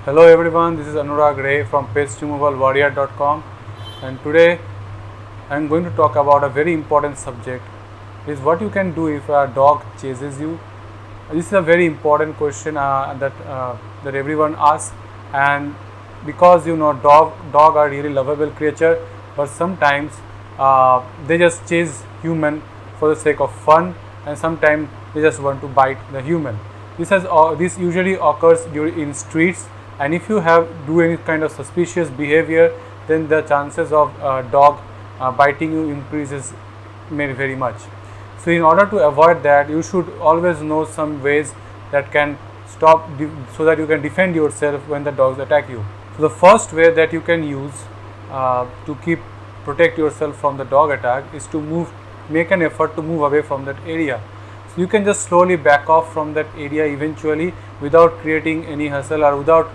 Hello everyone, this is Anurag from page2movalwarrior.com, and today I am going to talk about a very important subject, is what you can do if a dog chases you. This is a very important question that everyone asks, and because dog are really lovable creature, but sometimes they just chase human for the sake of fun, and sometimes they just want to bite the human. This usually occurs in streets, and if you do any kind of suspicious behavior, then the chances of dog biting you increases very much. So in order to avoid that, you should always know some ways that can stop so that you can defend yourself when the dogs attack you. So the first way that you can use to protect yourself from the dog attack is to make an effort to move away from that area. So you can just slowly back off from that area eventually without creating any hustle or without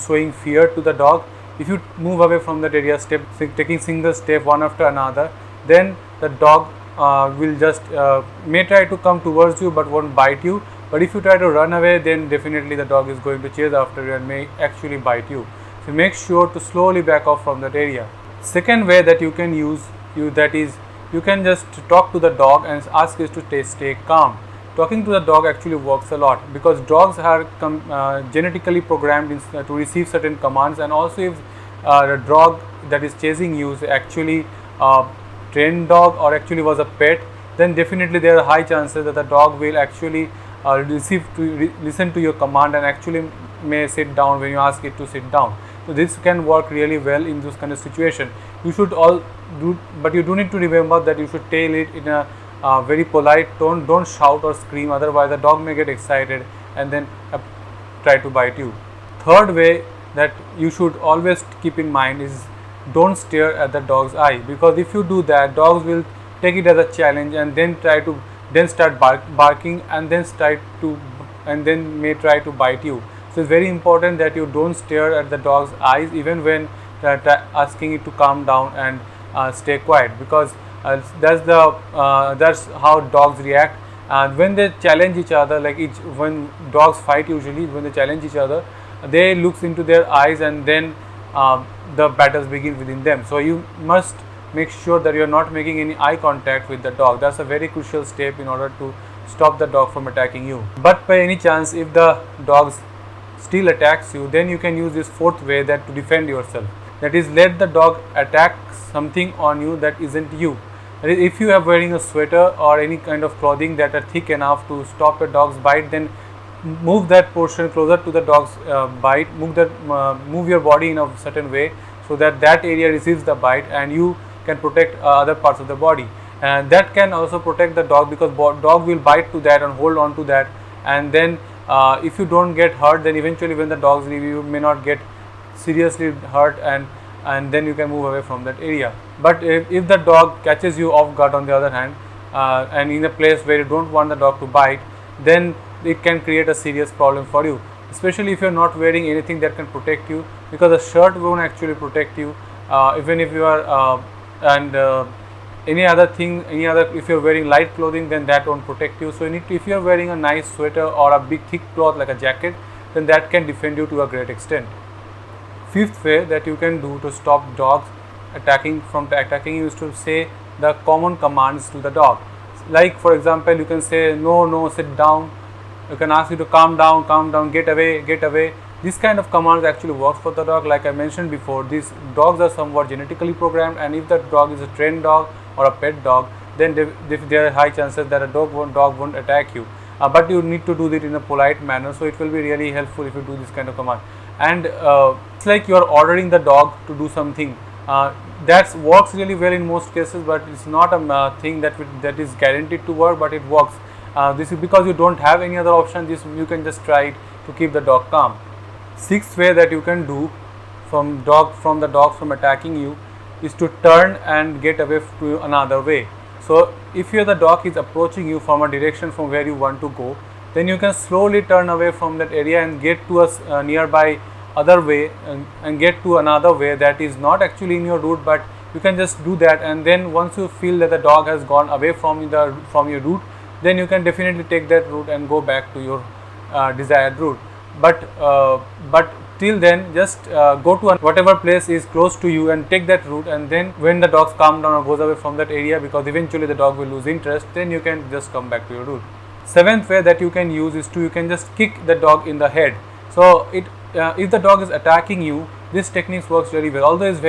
showing fear to the dog. If you move away from that area, taking single step one after another, then the dog will just may try to come towards you but won't bite you. But if you try to run away, then definitely the dog is going to chase after you and may actually bite you. So make sure to slowly back off from that area. Second way that you can use, you can just talk to the dog and ask it to stay calm. Talking to the dog actually works a lot, because dogs are genetically programmed to receive certain commands, and also if the dog that is chasing you is actually a trained dog or actually was a pet, then definitely there are high chances that the dog will actually listen to your command and actually may sit down when you ask it to sit down. So this can work really well in this kind of situation. But you do need to remember that you should tell it in a very polite tone. Don't shout or scream, otherwise the dog may get excited and then try to bite you. Third way that you should always keep in mind is don't stare at the dog's eye, because if you do that, dogs will take it as a challenge and then start barking and then may try to bite you. So it's very important that you don't stare at the dog's eyes even when asking it to calm down and stay quiet, because that's how dogs react. And when they challenge each other, when dogs fight, usually when they challenge each other, they look into their eyes and then the battles begin within them. So you must make sure that you are not making any eye contact with the dog. That's a very crucial step in order to stop the dog from attacking you. But by any chance, if the dog still attacks you, then you can use this fourth way to defend yourself. That is, let the dog attack something on you that isn't you. If you are wearing a sweater or any kind of clothing that are thick enough to stop a dog's bite, then move that portion closer to the dog's bite. Move your body in a certain way so that area receives the bite, and you can protect other parts of the body. And that can also protect the dog, because dog will bite to that and hold on to that, and then if you don't get hurt, then eventually when the dogs leave, you may not get seriously hurt, and then you can move away from that area. But if the dog catches you off guard, on the other hand, and in a place where you don't want the dog to bite, then it can create a serious problem for you, especially if you are not wearing anything that can protect you, because a shirt won't actually protect you, even if you are if you are wearing light clothing, then that won't protect you. So if you are wearing a nice sweater or a big thick cloth like a jacket, then that can defend you to a great extent. Fifth way that you can do to stop dogs from attacking you is to say the common commands to the dog. Like, for example, you can say no, sit down. You can ask you to calm down, get away. This kind of commands actually works for the dog. Like I mentioned before, these dogs are somewhat genetically programmed, and if the dog is a trained dog or a pet dog, then there are high chances that a dog won't attack you. But you need to do it in a polite manner, so it will be really helpful if you do this kind of command. And it's like you are ordering the dog to do something. That works really well in most cases, but it's not a thing that is guaranteed to work, but it works. This is because you don't have any other option. You can just try it to keep the dog calm. Sixth way that you can do from the dog from attacking you is to turn and get away to another way. So if the dog is approaching you from a direction from where you want to go, then you can slowly turn away from that area and get to a nearby other way, and get to another way that is not actually in your route, but you can just do that. And then once you feel that the dog has gone away from your route, then you can definitely take that route and go back to your desired route. But till then just go to whatever place is close to you and take that route, and then when the dogs calm down or goes away from that area, because eventually the dog will lose interest, then you can just come back to your route. Seventh way that you can use is you can just kick the dog in the head. So if the dog is attacking you, this technique works very well. Although it's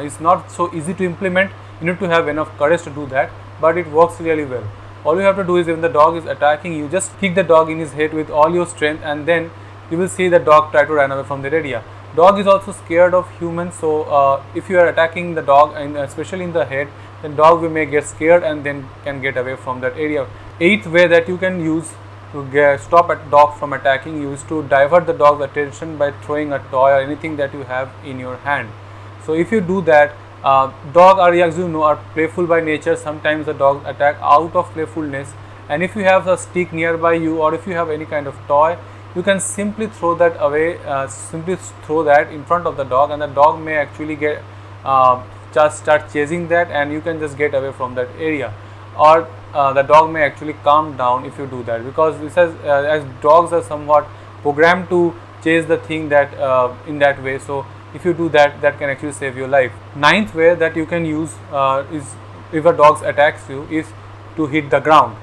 it's not so easy to implement, you need to have enough courage to do that, but it works really well. All you have to do is, when the dog is attacking you, just kick the dog in his head with all your strength, and then you will see the dog try to run away from that area. Dog is also scared of humans, so if you are attacking the dog, and especially in the head, then dog may get scared and then can get away from that area. Eighth way that you can use to stop a dog from attacking you is to divert the dog's attention by throwing a toy or anything that you have in your hand. So if you do that, dog are, as you know, are playful by nature. Sometimes the dog attack out of playfulness, and if you have a stick nearby you, or if you have any kind of toy, you can simply throw that away, simply throw that in front of the dog, and the dog may actually get just start chasing that, and you can just get away from that area. Or the dog may actually calm down if you do that, because this has, as dogs are somewhat programmed to chase the thing that in that way. So if you do that, that can actually save your life. Ninth way that you can use is, if a dog attacks you, is to hit the ground.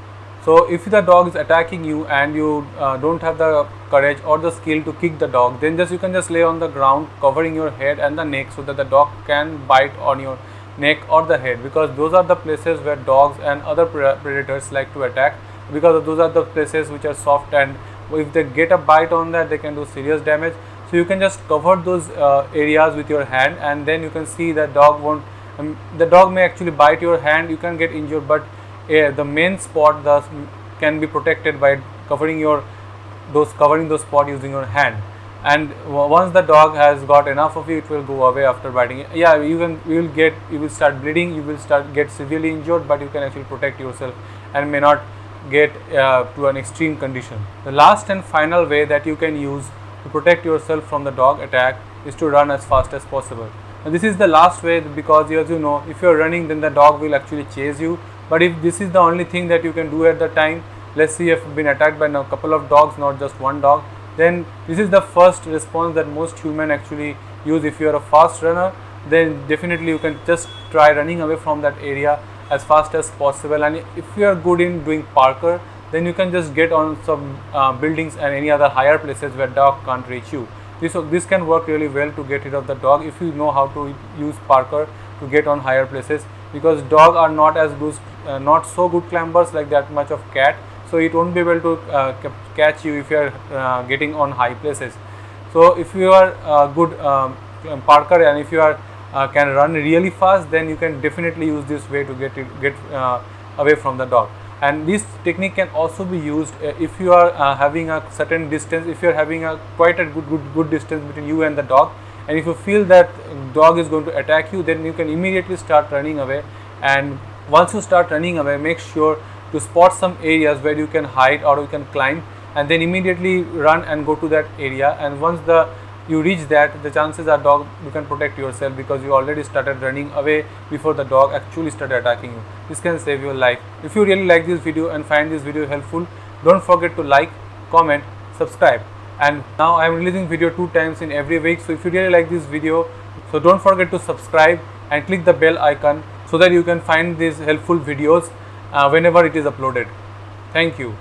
So if the dog is attacking you and you don't have the courage or the skill to kick the dog, then you can just lay on the ground covering your head and the neck, so that the dog can bite on your neck or the head, because those are the places where dogs and other predators like to attack, because those are the places which are soft, and if they get a bite on that, they can do serious damage. So you can just cover those areas with your hand, and then you can see that dog won't, the dog may actually bite your hand, you can get injured, but the main spot can be protected by covering those spot using your hand. And once the dog has got enough of you, it will go away after biting. Yeah, you will start bleeding, you will get severely injured, but you can actually protect yourself and may not get to an extreme condition. The last and final way that you can use to protect yourself from the dog attack is to run as fast as possible. And this is the last way, because as you know, if you are running, then the dog will actually chase you. But if this is the only thing that you can do at the time, let's see, if you've been attacked by a couple of dogs, not just one dog, then this is the first response that most humans actually use. If you are a fast runner, then definitely you can just try running away from that area as fast as possible. And if you are good in doing parkour, then you can just get on some buildings and any other higher places where dog can't reach you. This can work really well to get rid of the dog if you know how to use parkour to get on higher places, because dogs are not as good, not so good climbers like that much of cat. So it won't be able to catch you if you are getting on high places. So if you are good parkour, and if you are can run really fast, then you can definitely use this way to get away from the dog. And this technique can also be used if you are having a certain distance, if you are having quite a good distance between you and the dog, and if you feel that dog is going to attack you, then you can immediately start running away. And once you start running away, make sure to spot some areas where you can hide or you can climb, and then immediately run and go to that area. And once you reach that, the chances are you can protect yourself, because you already started running away before the dog actually started attacking you. This can save your life. If you really like this video and find this video helpful, don't forget to like, comment, subscribe. And now I am releasing video 2 times in every week, so if you really like this video, so don't forget to subscribe and click the bell icon, so that you can find these helpful videos whenever it is uploaded. Thank you.